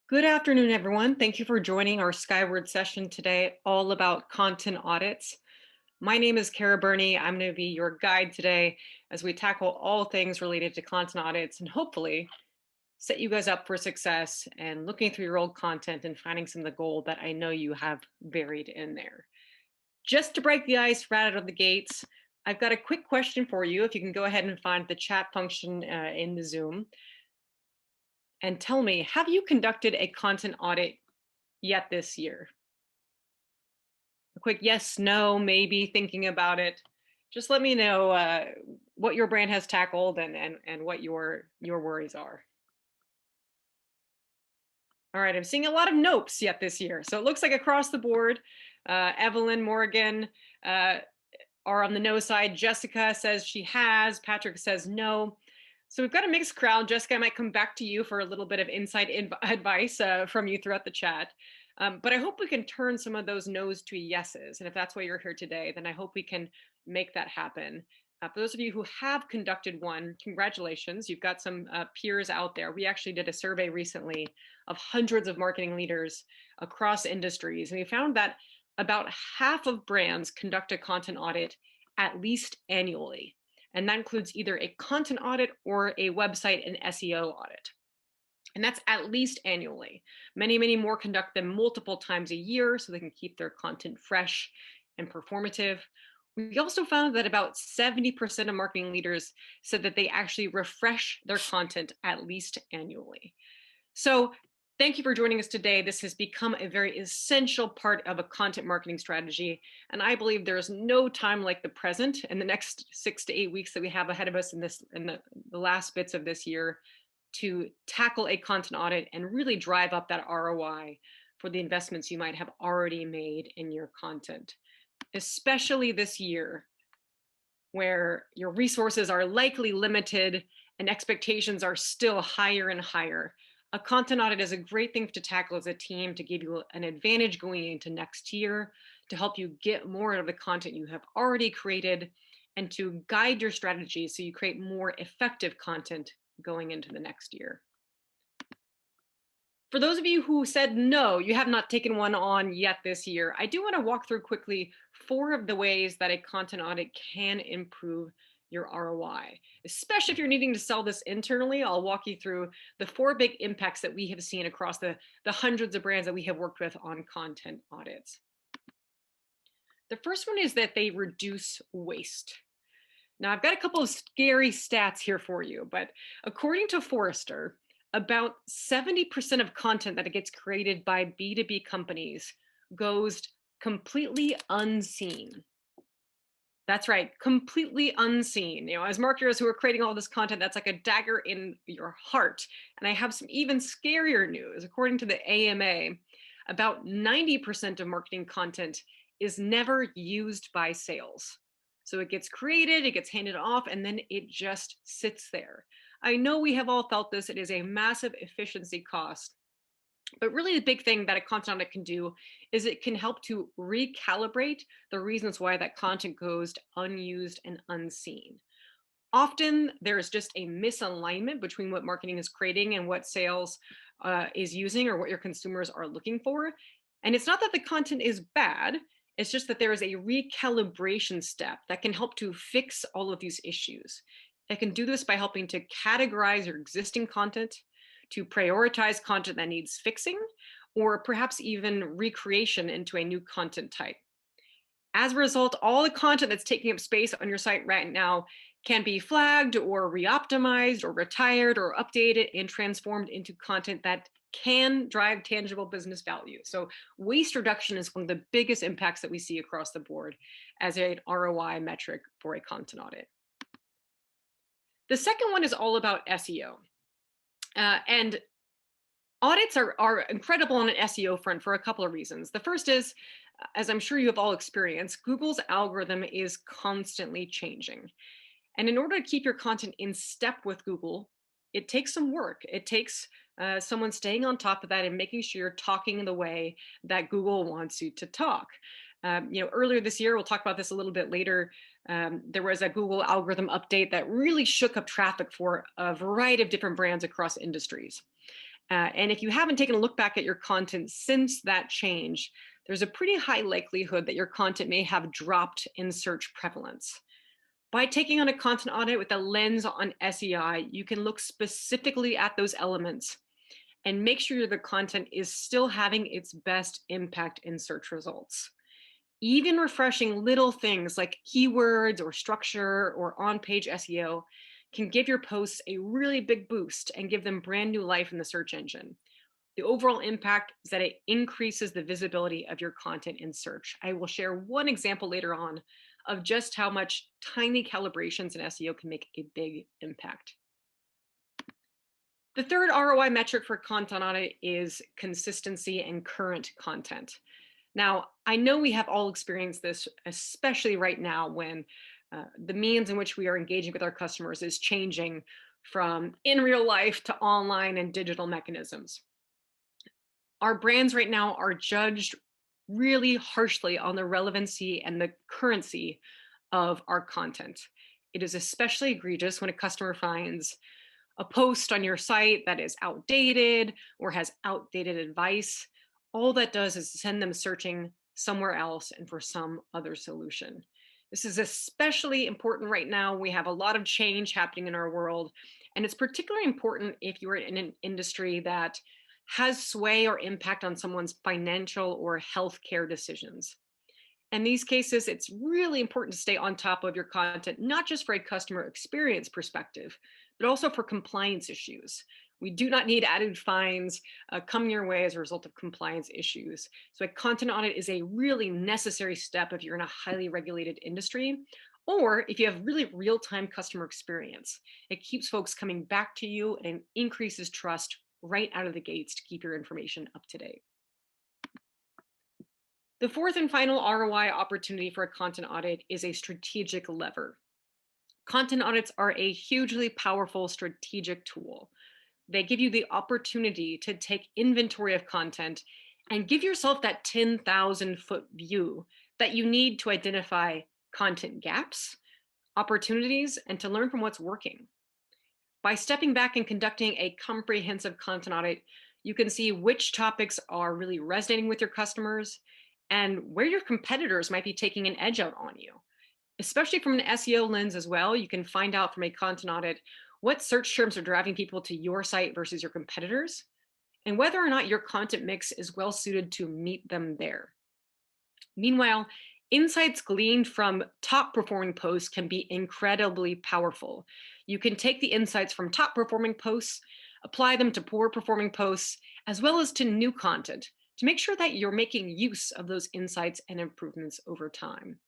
Good afternoon, everyone. Thank you for joining our Skyward session today, all about content audits. My name is Kara Burney. I'm going to be your guide today as we tackle all things related to content audits and hopefully set you guys up for success and looking through your old content and finding some of the gold that I know you have buried in there. Just to break the ice right out of the gates, I've got a quick question for you. If you can go ahead and find the chat function in the Zoom and tell me, have you conducted a content audit yet this year? A quick yes, no, maybe, thinking about it. Just let me know what your brand has tackled and what your worries are. All right, I'm seeing a lot of nopes yet this year. So it looks like across the board, Evelyn, Morgan are on the no side. Jessica says she has. Patrick says no. So we've got a mixed crowd. Jessica, I might come back to you for a little bit of insight advice from you throughout the chat. But I hope we can turn some of those no's to yeses. And if that's why you're here today, then I hope we can make that happen. For those of you who have conducted one, congratulations. You've got some peers out there. We actually did a survey recently of hundreds of marketing leaders across industries. And we found that about half of brands conduct a content audit at least annually. And that includes either a content audit or a website and SEO audit. And that's at least annually. Many, many more conduct them multiple times a year so they can keep their content fresh and performative. We also found that about 70% of marketing leaders said that they actually refresh their content at least annually. So thank you for joining us today. This has become a very essential part of a content marketing strategy. And I believe there is no time like the present in the next 6 to 8 weeks that we have ahead of us in the last bits of this year to tackle a content audit and really drive up that ROI for the investments you might have already made in your content, especially this year where your resources are likely limited and expectations are still higher and higher. A content audit is a great thing to tackle as a team to give you an advantage going into next year, to help you get more out of the content you have already created, and to guide your strategy so you create more effective content going into the next year. For those of you who said no, you have not taken one on yet this year, I do want to walk through quickly 4 of the ways that a content audit can improve your ROI, especially if you're needing to sell this internally. I'll walk you through the 4 big impacts that we have seen across the hundreds of brands that we have worked with on content audits. The first one is that they reduce waste. Now, I've got a couple of scary stats here for you, but according to Forrester, about 70% of content that gets created by B2B companies goes completely unseen. That's right, completely unseen. As marketers who are creating all this content, that's like a dagger in your heart. And I have some even scarier news. According to the AMA, about 90% of marketing content is never used by sales. So it gets created, it gets handed off, and then it just sits there. I know we have all felt this. It is a massive efficiency cost. But really the big thing that a content audit can do is it can help to recalibrate the reasons why that content goes unused and unseen. Often there's just a misalignment between what marketing is creating and what sales is using or what your consumers are looking for. And it's not that the content is bad. It's just that there is a recalibration step that can help to fix all of these issues. It can do this by helping to categorize your existing content, to prioritize content that needs fixing, or perhaps even recreation into a new content type. As a result, all the content that's taking up space on your site right now can be flagged or re-optimized or retired or updated and transformed into content that can drive tangible business value. So waste reduction is one of the biggest impacts that we see across the board as an ROI metric for a content audit. The second one is all about SEO. And audits are incredible on an SEO front for a couple of reasons. The first is, as I'm sure you have all experienced, Google's algorithm is constantly changing. And in order to keep your content in step with Google, it takes some work. It takes someone staying on top of that and making sure you're talking in the way that Google wants you to talk. Earlier this year, we'll talk about this a little bit later, there was a Google algorithm update that really shook up traffic for a variety of different brands across industries. And if you haven't taken a look back at your content since that change, there's a pretty high likelihood that your content may have dropped in search prevalence. By taking on a content audit with a lens on SEI, you can look specifically at those elements and make sure the content is still having its best impact in search results. Even refreshing little things like keywords or structure or on-page SEO can give your posts a really big boost and give them brand new life in the search engine. The overall impact is that it increases the visibility of your content in search. I will share one example later on of just how much tiny calibrations in SEO can make a big impact. The third ROI metric for content audit is consistency and current content. Now, I know we have all experienced this, especially right now when the means in which we are engaging with our customers is changing from in real life to online and digital mechanisms. Our brands right now are judged really harshly on the relevancy and the currency of our content. It is especially egregious when a customer finds a post on your site that is outdated or has outdated advice. All that does is send them searching somewhere else and for some other solution. This is especially important right now. We have a lot of change happening in our world, and it's particularly important if you're in an industry that has sway or impact on someone's financial or healthcare decisions. In these cases, it's really important to stay on top of your content, not just for a customer experience perspective, but also for compliance issues. We do not need added fines coming your way as a result of compliance issues. So a content audit is a really necessary step if you're in a highly regulated industry, or if you have really real-time customer experience. It keeps folks coming back to you and increases trust right out of the gates to keep your information up to date. The fourth and final ROI opportunity for a content audit is a strategic lever. Content audits are a hugely powerful strategic tool. They give you the opportunity to take inventory of content and give yourself that 10,000-foot view that you need to identify content gaps, opportunities, and to learn from what's working. By stepping back and conducting a comprehensive content audit, you can see which topics are really resonating with your customers and where your competitors might be taking an edge out on you. Especially from an SEO lens as well, you can find out from a content audit what search terms are driving people to your site versus your competitors, and whether or not your content mix is well suited to meet them there. Meanwhile, insights gleaned from top performing posts can be incredibly powerful. You can take the insights from top performing posts, apply them to poor performing posts, as well as to new content to make sure that you're making use of those insights and improvements over time.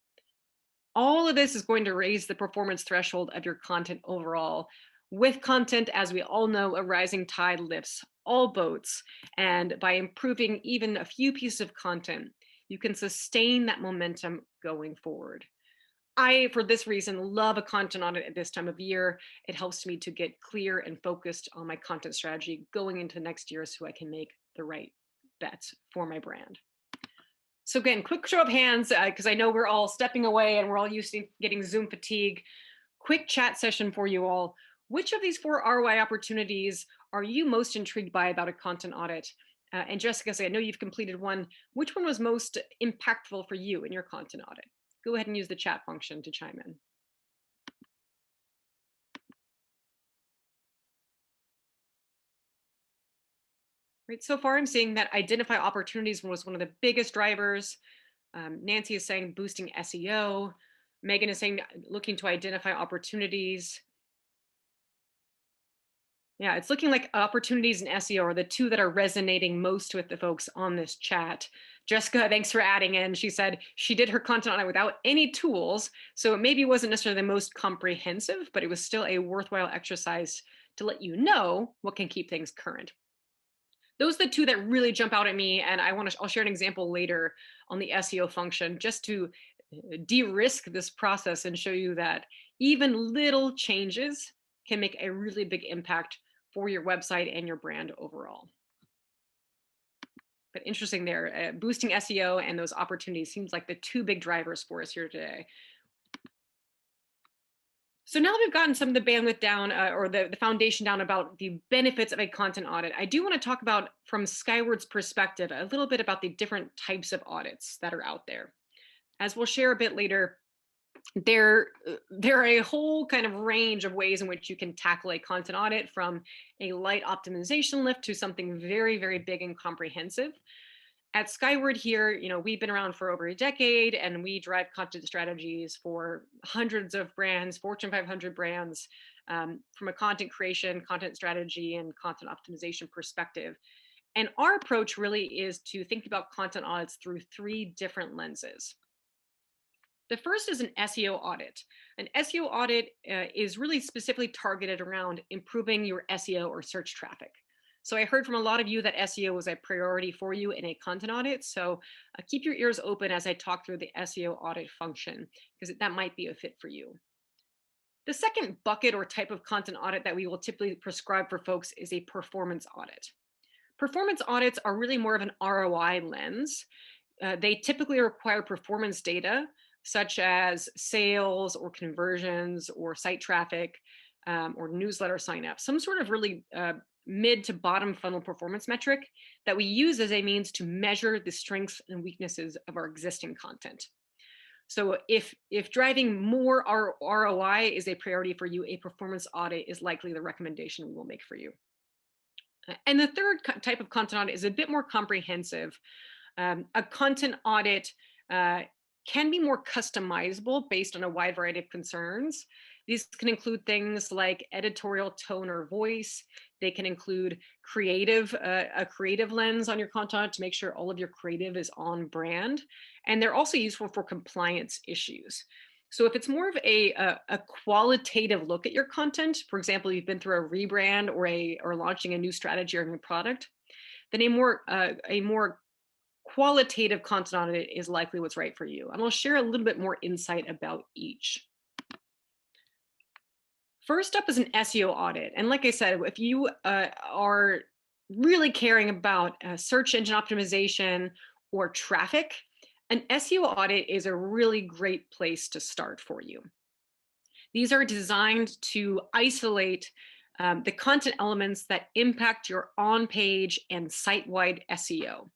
All of this is going to raise the performance threshold of your content overall. With content, as we all know, a rising tide lifts all boats. And by improving even a few pieces of content, you can sustain that momentum going forward. I, for this reason, love a content audit at this time of year. It helps me to get clear and focused on my content strategy going into next year so I can make the right bets for my brand. So again, quick show of hands, because I know we're all stepping away and we're all used to getting Zoom fatigue. Quick chat session for you all. Which of these 4 ROI opportunities are you most intrigued by about a content audit? And Jessica, I know you've completed one. Which one was most impactful for you in your content audit? Go ahead and use the chat function to chime in. Right, so far I'm seeing that identify opportunities was one of the biggest drivers. Nancy is saying boosting SEO. Megan is saying looking to identify opportunities. Yeah, it's looking like opportunities and SEO are the 2 that are resonating most with the folks on this chat. Jessica, thanks for adding in. She said she did her content on it without any tools, so it maybe wasn't necessarily the most comprehensive, but it was still a worthwhile exercise to let you know what can keep things current. Those are the 2 that really jump out at me, and I'll share an example later on the SEO function just to de-risk this process and show you that even little changes can make a really big impact for your website and your brand overall. But interesting there, boosting SEO and those opportunities seems like the 2 big drivers for us here today. So now that we've gotten some of the bandwidth down or the foundation down about the benefits of a content audit, I do want to talk about, from Skyward's perspective, a little bit about the different types of audits that are out there. As we'll share a bit later, there are a whole kind of range of ways in which you can tackle a content audit, from a light optimization lift to something very, very big and comprehensive. At Skyward here, we've been around for over a decade, and we drive content strategies for hundreds of brands, Fortune 500 brands, from a content creation, content strategy, and content optimization perspective. And our approach really is to think about content audits through three different lenses. The first is an SEO audit. An SEO audit is really specifically targeted around improving your SEO or search traffic. So I heard from a lot of you that SEO was a priority for you in a content audit. So keep your ears open as I talk through the SEO audit function, because that might be a fit for you. The second bucket or type of content audit that we will typically prescribe for folks is a performance audit. Performance audits are really more of an ROI lens. They typically require performance data, such as sales or conversions or site traffic, or newsletter signups, some sort of really mid to bottom funnel performance metric that we use as a means to measure the strengths and weaknesses of our existing content. So if driving more ROI is a priority for you, a performance audit is likely the recommendation we will make for you. And the third type of content audit is a bit more comprehensive. A content audit can be more customizable based on a wide variety of concerns. These can include things like editorial tone or voice. They can include a creative lens on your content to make sure all of your creative is on brand. And they're also useful for compliance issues. So if it's more of a qualitative look at your content, for example, you've been through a rebrand or launching a new strategy or a new product, then a more qualitative content audit is likely what's right for you. And I'll share a little bit more insight about each. First up is an SEO audit. And like I said, if you are really caring about search engine optimization or traffic, an SEO audit is a really great place to start for you. These are designed to isolate the content elements that impact your on-page and site-wide SEO.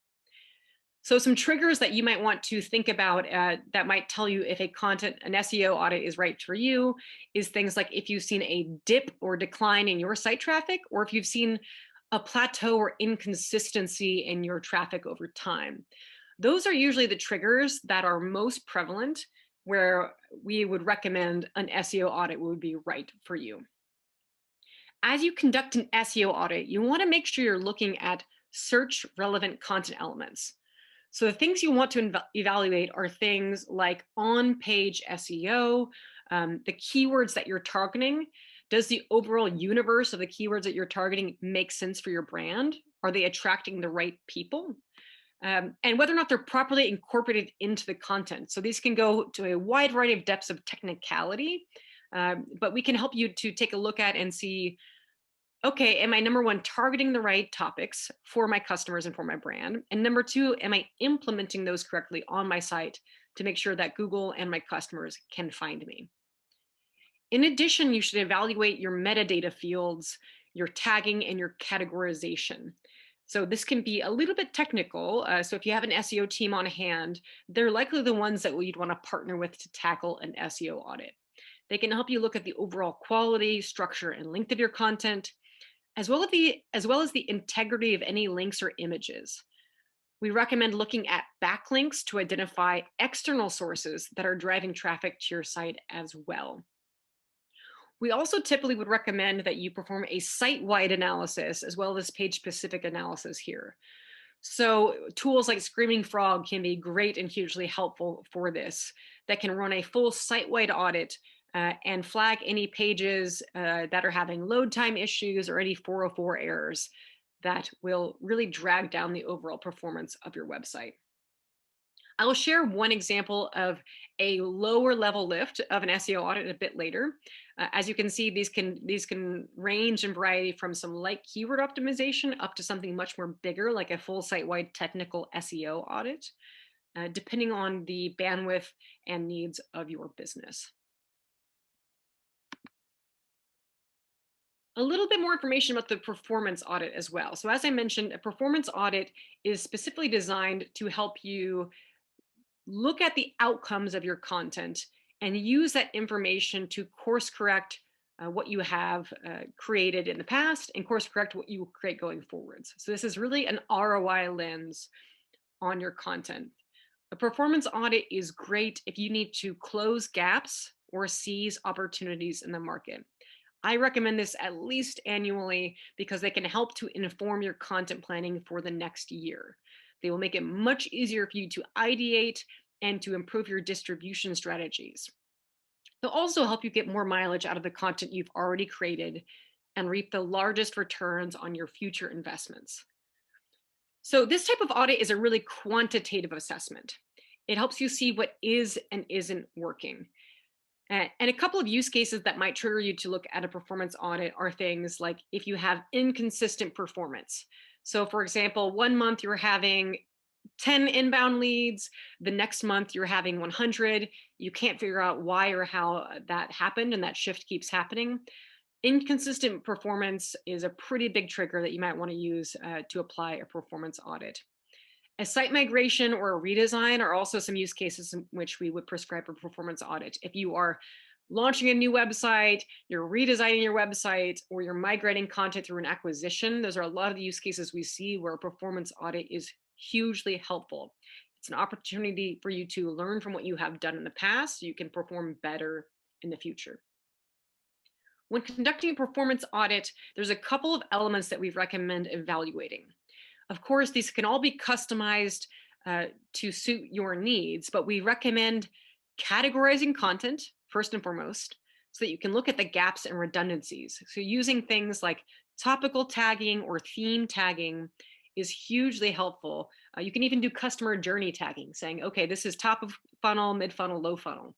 So some triggers that you might want to think about that might tell you if an SEO audit is right for you is things like if you've seen a dip or decline in your site traffic, or if you've seen a plateau or inconsistency in your traffic over time. Those are usually the triggers that are most prevalent where we would recommend an SEO audit would be right for you. As you conduct an SEO audit, you want to make sure you're looking at search relevant content elements. So the things you want to evaluate are things like on-page SEO, the keywords that you're targeting. Does the overall universe of the keywords that you're targeting make sense for your brand? Are they attracting the right people? And whether or not they're properly incorporated into the content. So these can go to a wide variety of depths of technicality, but we can help you to take a look at and see, okay, am I, number one, targeting the right topics for my customers and for my brand? And number two, am I implementing those correctly on my site to make sure that Google and my customers can find me? In addition, you should evaluate your metadata fields, your tagging, and your categorization. So this can be a little bit technical. So if you have an SEO team on hand, they're likely the ones that you'd want to partner with to tackle an SEO audit. They can help you look at the overall quality, structure, and length of your content, as well as the integrity of any links or images. We recommend looking at backlinks to identify external sources that are driving traffic to your site as well. We also typically would recommend that you perform a site-wide analysis as well as page-specific analysis here. So tools like Screaming Frog can be great and hugely helpful for this, that can run a full site-wide audit and flag any pages that are having load time issues or any 404 errors that will really drag down the overall performance of your website. I will share one example of a lower level lift of an SEO audit a bit later. As you can see, these can range in variety from some light keyword optimization up to something much more bigger, like a full site-wide technical SEO audit, depending on the bandwidth and needs of your business. A little bit more information about the performance audit as well. So as I mentioned, a performance audit is specifically designed to help you look at the outcomes of your content and use that information to course correct what you have created in the past and course correct what you create going forwards. So this is really an ROI lens on your content. A performance audit is great if you need to close gaps or seize opportunities in the market. I recommend this at least annually because they can help to inform your content planning for the next year. They will make it much easier for you to ideate and to improve your distribution strategies. They'll also help you get more mileage out of the content you've already created and reap the largest returns on your future investments. So, this type of audit is a really quantitative assessment. It helps you see what is and isn't working. And a couple of use cases that might trigger you to look at a performance audit are things like if you have inconsistent performance. So, for example, one month you're having 10 inbound leads, the next month you're having 100. You can't figure out why or how that happened, and that shift keeps happening. Inconsistent performance is a pretty big trigger that you might want to use to apply a performance audit. A site migration or a redesign are also some use cases in which we would prescribe a performance audit. If you are launching a new website, you're redesigning your website, or you're migrating content through an acquisition, those are a lot of the use cases we see where a performance audit is hugely helpful. It's an opportunity for you to learn from what you have done in the past so you can perform better in the future. When conducting a performance audit, there's a couple of elements that we recommend evaluating. Of course, these can all be customized to suit your needs, but we recommend categorizing content first and foremost so that you can look at the gaps and redundancies. So, using things like topical tagging or theme tagging is hugely helpful. You can even do customer journey tagging, saying, okay, this is top of funnel, mid funnel, low funnel.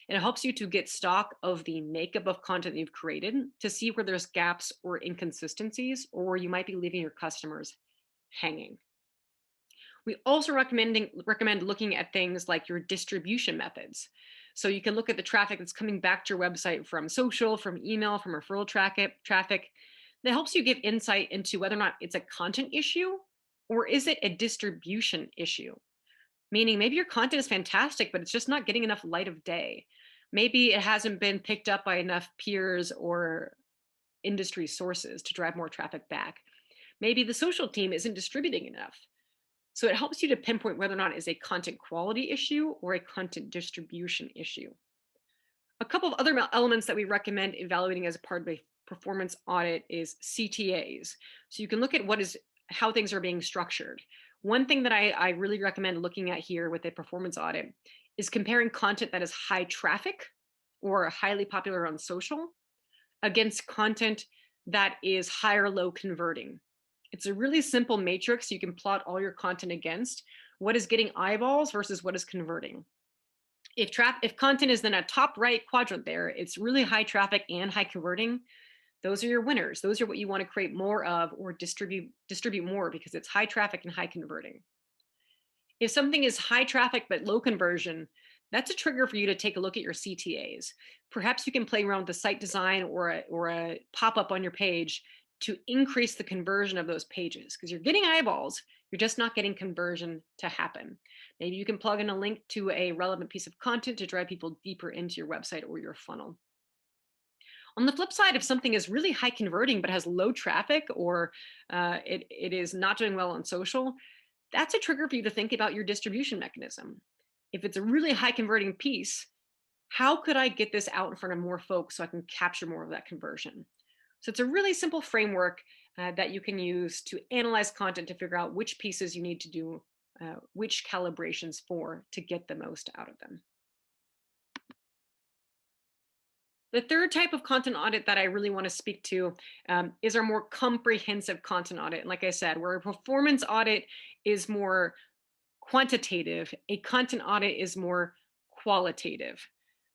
And it helps you to get stock of the makeup of content you've created to see where there's gaps or inconsistencies, or where you might be leaving your customers hanging. We also recommend looking at things like your distribution methods. So you can look at the traffic that's coming back to your website from social, from email, from referral traffic. That helps you give insight into whether or not it's a content issue or is it a distribution issue. Meaning maybe your content is fantastic, but it's just not getting enough light of day. Maybe it hasn't been picked up by enough peers or industry sources to drive more traffic back. Maybe the social team isn't distributing enough. So it helps you to pinpoint whether or not it's a content quality issue or a content distribution issue. A couple of other elements that we recommend evaluating as a part of a performance audit is CTAs. So you can look at how things are being structured. One thing that I really recommend looking at here with a performance audit is comparing content that is high traffic or highly popular on social against content that is high or low converting. It's a really simple matrix you can plot all your content against. What is getting eyeballs versus what is converting? If content is in a top right quadrant there, it's really high traffic and high converting. Those are your winners. Those are what you want to create more of or distribute more because it's high traffic and high converting. If something is high traffic but low conversion, that's a trigger for you to take a look at your CTAs. Perhaps you can play around with the site design or a pop-up on your page to increase the conversion of those pages because you're getting eyeballs, you're just not getting conversion to happen. Maybe you can plug in a link to a relevant piece of content to drive people deeper into your website or your funnel. On the flip side, if something is really high converting but has low traffic or it is not doing well on social, that's a trigger for you to think about your distribution mechanism. If it's a really high converting piece, how could I get this out in front of more folks so I can capture more of that conversion? So it's a really simple framework that you can use to analyze content to figure out which pieces you need to do which calibrations for to get the most out of them. The third type of content audit that I really want to speak to is our more comprehensive content audit. And like I said, where a performance audit is more quantitative, a content audit is more qualitative.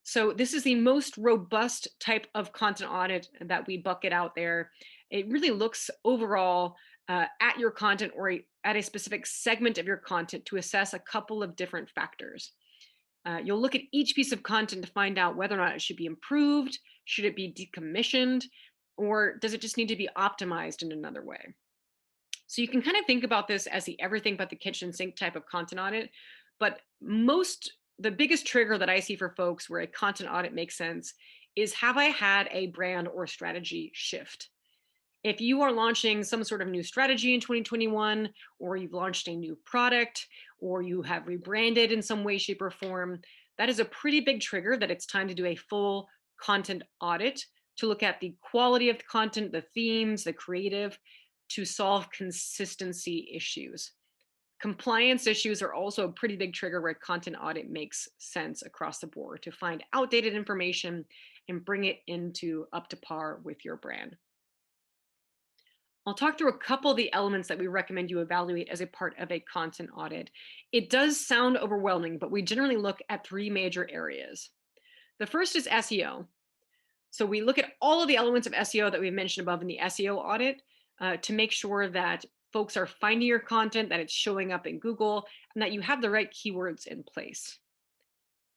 So this is the most robust type of content audit that we bucket out there. It really looks overall at your content or at a specific segment of your content to assess a couple of different factors. You'll look at each piece of content to find out whether or not it should be improved, should it be decommissioned, Or does it just need to be optimized in another way? So you can kind of think about this as the everything but the kitchen sink type of content audit. But the biggest trigger that I see for folks where a content audit makes sense is, have I had a brand or strategy shift? If you are launching some sort of new strategy in 2021, or you've launched a new product, or you have rebranded in some way, shape, or form, that is a pretty big trigger that it's time to do a full content audit to look at the quality of the content, the themes, the creative, to solve consistency issues. Compliance issues are also a pretty big trigger where content audit makes sense across the board to find outdated information and bring it into up to par with your brand. I'll talk through a couple of the elements that we recommend you evaluate as a part of a content audit. It does sound overwhelming, but we generally look at three major areas. The first is SEO. So we look at all of the elements of SEO that we mentioned above in the SEO audit to make sure that folks are finding your content, that it's showing up in Google, and that you have the right keywords in place.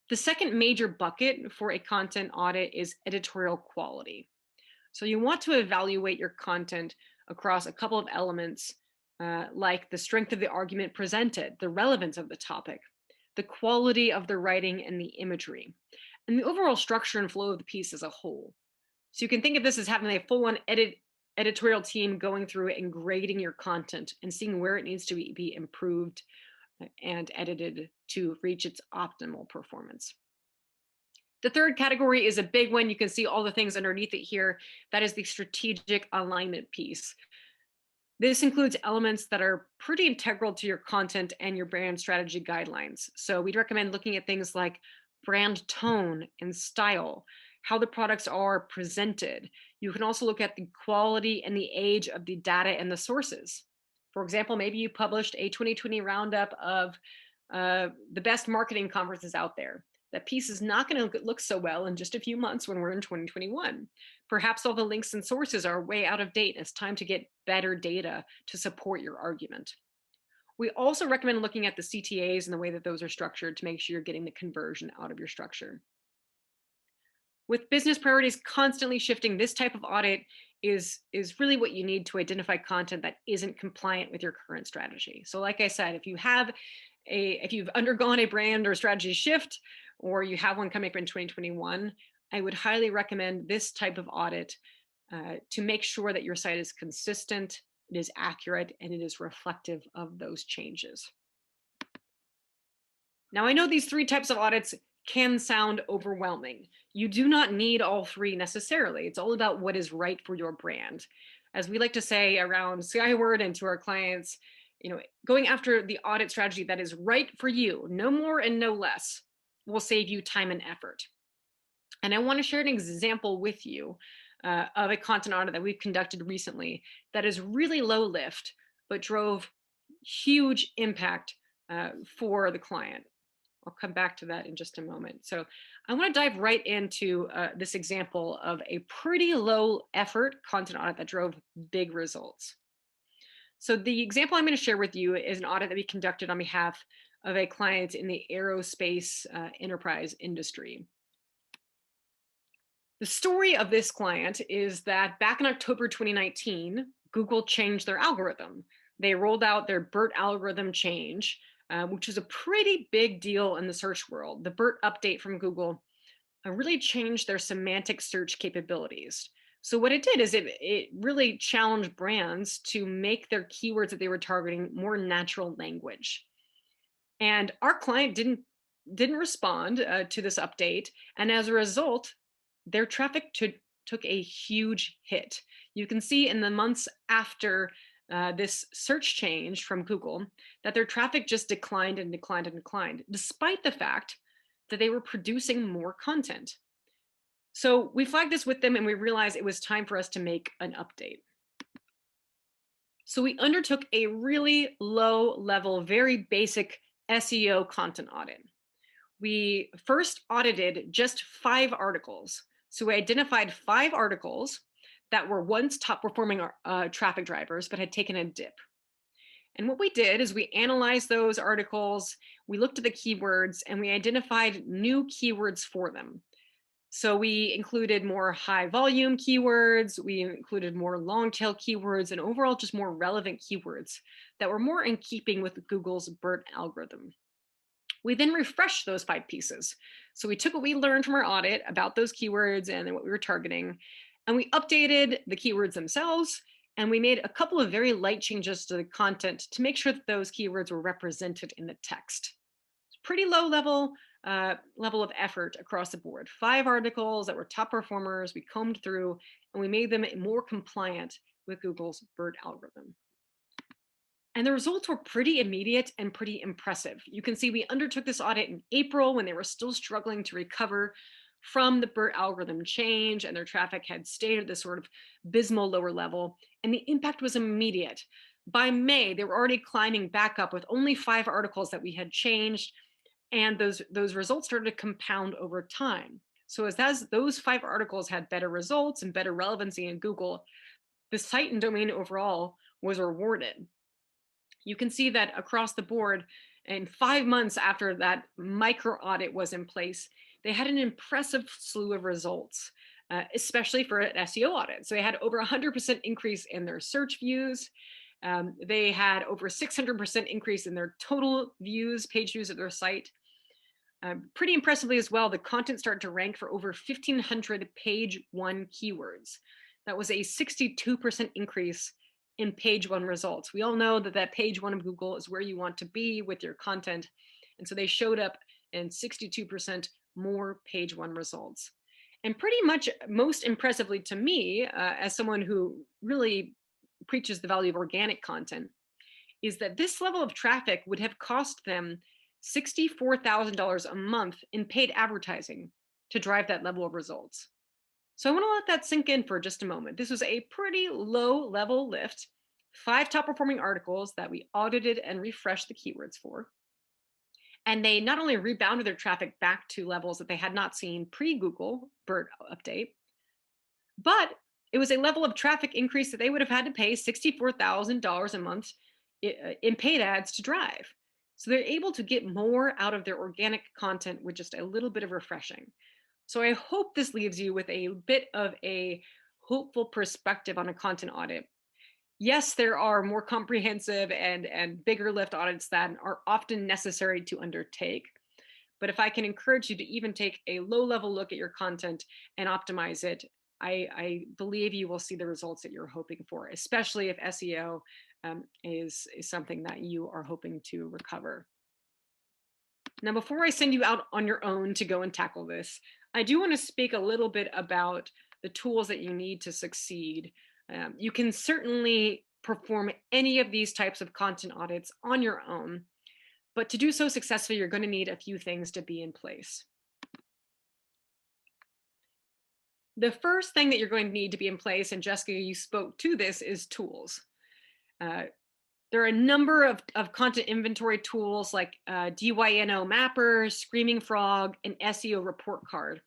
The second major bucket for a content audit is editorial quality. So you want to evaluate your content across a couple of elements, like the strength of the argument presented, the relevance of the topic, the quality of the writing and the imagery, and the overall structure and flow of the piece as a whole. So you can think of this as having a full-on editorial team going through and grading your content and seeing where it needs to be improved and edited to reach its optimal performance. The third category is a big one. You can see all the things underneath it here. That is the strategic alignment piece. This includes elements that are pretty integral to your content and your brand strategy guidelines. So we'd recommend looking at things like brand tone and style, how the products are presented. You can also look at the quality and the age of the data and the sources. For example, maybe you published a 2020 roundup of the best marketing conferences out there. That piece is not going to look so well in just a few months when we're in 2021. Perhaps all the links and sources are way out of date. It's time to get better data to support your argument. We also recommend looking at the CTAs and the way that those are structured to make sure you're getting the conversion out of your structure. With business priorities constantly shifting, this type of audit is really what you need to identify content that isn't compliant with your current strategy. So like I said, if you've undergone a brand or strategy shift, or you have one coming up in 2021, I would highly recommend this type of audit to make sure that your site is consistent, it is accurate, and it is reflective of those changes. Now, I know these three types of audits can sound overwhelming. You do not need all three necessarily. It's all about what is right for your brand. As we like to say around Skyward and to our clients, going after the audit strategy that is right for you, no more and no less, will save you time and effort. And I want to share an example with you of a content audit that we've conducted recently that is really low lift, but drove huge impact for the client. I'll come back to that in just a moment. So I want to dive right into this example of a pretty low effort content audit that drove big results. So the example I'm going to share with you is an audit that we conducted on behalf of a client in the aerospace enterprise industry. The story of this client is that back in October 2019, Google changed their algorithm. They rolled out their BERT algorithm change, which was a pretty big deal in the search world. The BERT update from Google really changed their semantic search capabilities. So what it did is it really challenged brands to make their keywords that they were targeting more natural language. And our client didn't respond to this update, and as a result, their traffic took a huge hit. You can see in the months after this search change from Google that their traffic just declined and declined and declined, despite the fact that they were producing more content. So we flagged this with them and we realized it was time for us to make an update. So we undertook a really low level, very basic SEO content audit. We first audited just 5 articles. So we identified 5 articles that were once top performing traffic drivers, but had taken a dip. And what we did is we analyzed those articles, we looked at the keywords, and we identified new keywords for them. So we included more high volume keywords, we included more long tail keywords, and overall just more relevant keywords that were more in keeping with Google's BERT algorithm. We then refreshed those 5 pieces. So we took what we learned from our audit about those keywords and then what we were targeting, and we updated the keywords themselves, and we made a couple of very light changes to the content to make sure that those keywords were represented in the text. It's pretty low level of effort across the board. 5 articles that were top performers, we combed through, and we made them more compliant with Google's BERT algorithm. And the results were pretty immediate and pretty impressive. You can see we undertook this audit in April when they were still struggling to recover from the BERT algorithm change, and their traffic had stayed at this sort of abysmal lower level, and the impact was immediate. By May, they were already climbing back up with only 5 articles that we had changed, and those results started to compound over time. So as those 5 articles had better results and better relevancy in Google, the site and domain overall was rewarded. You can see that across the board, in 5 months after that micro audit was in place, they had an impressive slew of results, especially for an SEO audit. So they had over 100% increase in their search views. They had over 600% increase in their total views, page views of their site. Pretty impressively as well, the content started to rank for over 1,500 page one keywords. That was a 62% increase in page one results. We all know that page one of Google is where you want to be with your content. And so they showed up in 62% more page one results. And pretty much most impressively to me, as someone who really preaches the value of organic content, is that this level of traffic would have cost them $64,000 a month in paid advertising to drive that level of results. So I want to let that sink in for just a moment. This was a pretty low level lift, 5 top performing articles that we audited and refreshed the keywords for. And they not only rebounded their traffic back to levels that they had not seen pre-Google BERT update, but it was a level of traffic increase that they would have had to pay $64,000 a month in paid ads to drive. So they're able to get more out of their organic content with just a little bit of refreshing. So I hope this leaves you with a bit of a hopeful perspective on a content audit. Yes, there are more comprehensive and bigger lift audits that are often necessary to undertake. But if I can encourage you to even take a low level look at your content and optimize it, I believe you will see the results that you're hoping for, especially if SEO is something that you are hoping to recover. Now, before I send you out on your own to go and tackle this, I do want to speak a little bit about the tools that you need to succeed. You can certainly perform any of these types of content audits on your own, but to do so successfully, you're going to need a few things to be in place. The first thing that you're going to need to be in place, and Jessica, you spoke to this, is tools. There are a number of content inventory tools like DYNO Mapper, Screaming Frog, and SEO Report Card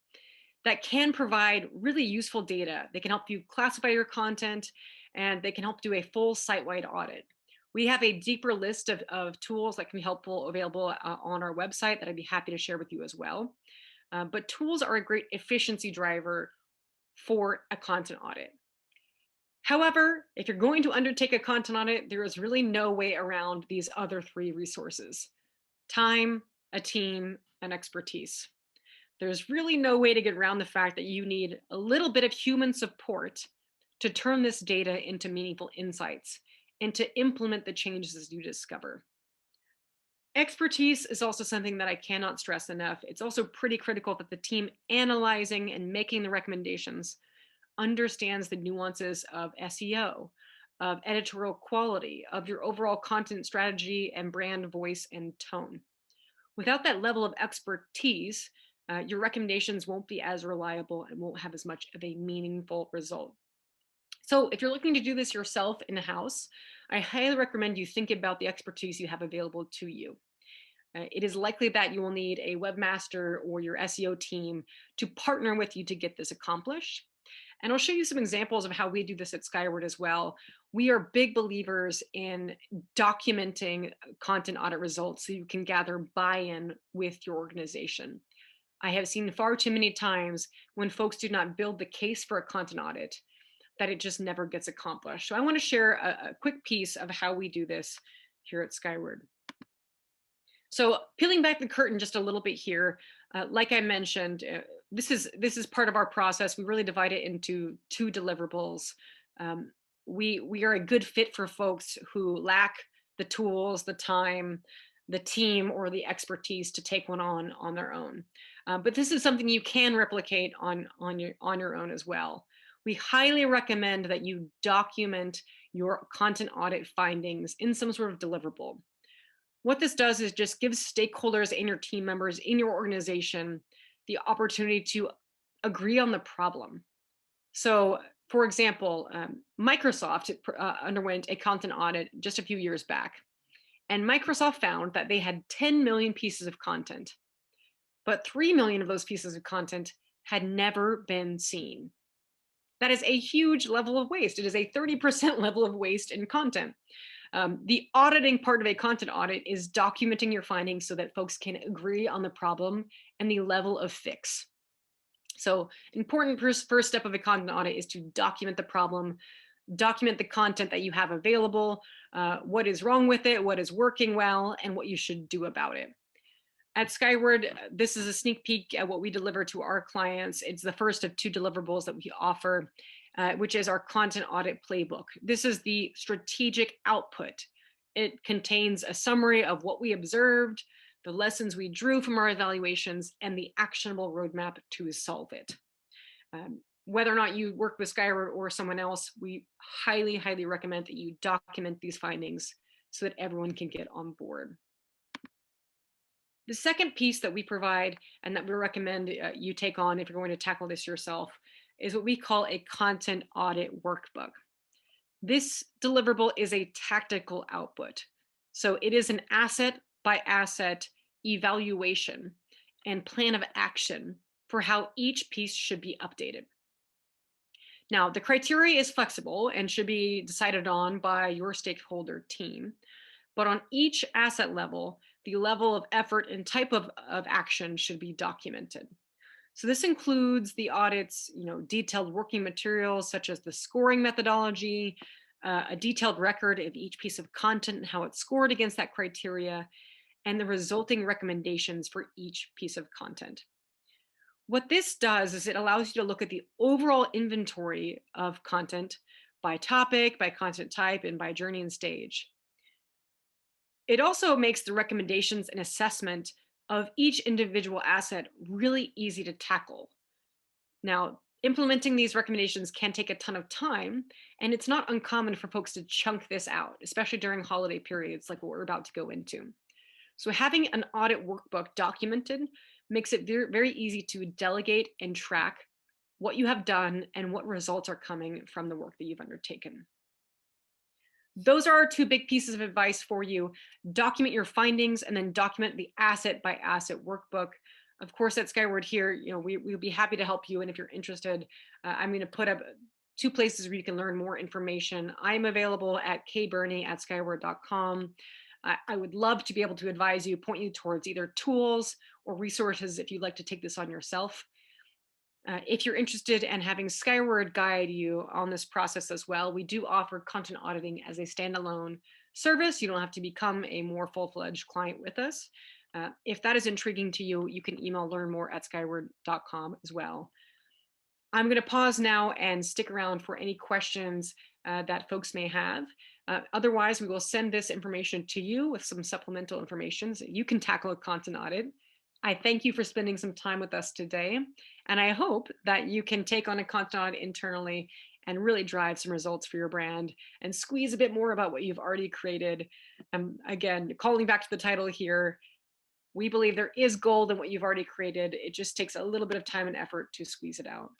that can provide really useful data. They can help you classify your content, and they can help do a full site-wide audit. We have a deeper list of tools that can be helpful available on our website that I'd be happy to share with you as well. But tools are a great efficiency driver for a content audit. However, if you're going to undertake a content audit, there is really no way around these other 3 resources: time, a team, and expertise. There's really no way to get around the fact that you need a little bit of human support to turn this data into meaningful insights and to implement the changes you discover. Expertise is also something that I cannot stress enough. It's also pretty critical that the team analyzing and making the recommendations understands the nuances of SEO, of editorial quality, of your overall content strategy and brand voice and tone. Without that level of expertise, your recommendations won't be as reliable and won't have as much of a meaningful result. So if you're looking to do this yourself in-house, I highly recommend you think about the expertise you have available to you. It is likely that you will need a webmaster or your SEO team to partner with you to get this accomplished. And I'll show you some examples of how we do this at Skyward as well. We are big believers in documenting content audit results so you can gather buy-in with your organization. I have seen far too many times when folks do not build the case for a content audit that it just never gets accomplished. So I want to share a quick piece of how we do this here at Skyward. So peeling back the curtain just a little bit here, like I mentioned, this is part of our process. We really divide it into two deliverables. Um, we are a good fit for folks who lack the tools, the time, the team, or the expertise to take one on their own. But this is something you can replicate on your own as well. We highly recommend that you document your content audit findings in some sort of deliverable. What this does is just gives stakeholders and your team members in your organization the opportunity to agree on the problem. So, for example, Microsoft underwent a content audit just a few years back, and Microsoft found that they had 10 million pieces of content, but 3 million of those pieces of content had never been seen. That is a huge level of waste. It is a 30% level of waste in content. The auditing part of a content audit is documenting your findings so that folks can agree on the problem and the level of fix. So important first step of a content audit is to document the problem, document the content that you have available, what is wrong with it, what is working well, and what you should do about it. At Skyward, this is a sneak peek at what we deliver to our clients. It's the first of two deliverables that we offer, which is our content audit playbook. This is the strategic output. It contains a summary of what we observed, the lessons we drew from our evaluations, and the actionable roadmap to solve it. Whether or not you work with Skyward or someone else, we highly, highly recommend that you document these findings so that everyone can get on board. The second piece that we provide and that we recommend you take on if you're going to tackle this yourself is what we call a content audit workbook. This deliverable is a tactical output. So it is an asset by asset evaluation and plan of action for how each piece should be updated. Now, the criteria is flexible and should be decided on by your stakeholder team. But on each asset level, the level of effort and type of action should be documented. So this includes the audit's, detailed working materials such as the scoring methodology, a detailed record of each piece of content and how it's scored against that criteria, and the resulting recommendations for each piece of content. What this does is it allows you to look at the overall inventory of content by topic, by content type, and by journey and stage. It also makes the recommendations and assessment of each individual asset really easy to tackle. Now, implementing these recommendations can take a ton of time, and it's not uncommon for folks to chunk this out, especially during holiday periods like what we're about to go into. So having an audit workbook documented makes it very, very easy to delegate and track what you have done and what results are coming from the work that you've undertaken. Those are our two big pieces of advice for you. Document your findings and then document the asset by asset workbook. Of course, at Skyward here, we'll be happy to help you. And if you're interested, I'm going to put up two places where you can learn more information. I'm available at kburney@skyward.com. I would love to be able to advise you, point you towards either tools or resources if you'd like to take this on yourself. If you're interested in having Skyward guide you on this process as well, we do offer content auditing as a standalone service. You don't have to become a more full-fledged client with us. If that is intriguing to you, you can email learnmore@skyward.com as well. I'm going to pause now and stick around for any questions that folks may have. Otherwise, we will send this information to you with some supplemental information so you can tackle a content audit. I thank you for spending some time with us today, and I hope that you can take on a content audit internally and really drive some results for your brand and squeeze a bit more about what you've already created. Again, calling back to the title here, we believe there is gold in what you've already created. It just takes a little bit of time and effort to squeeze it out.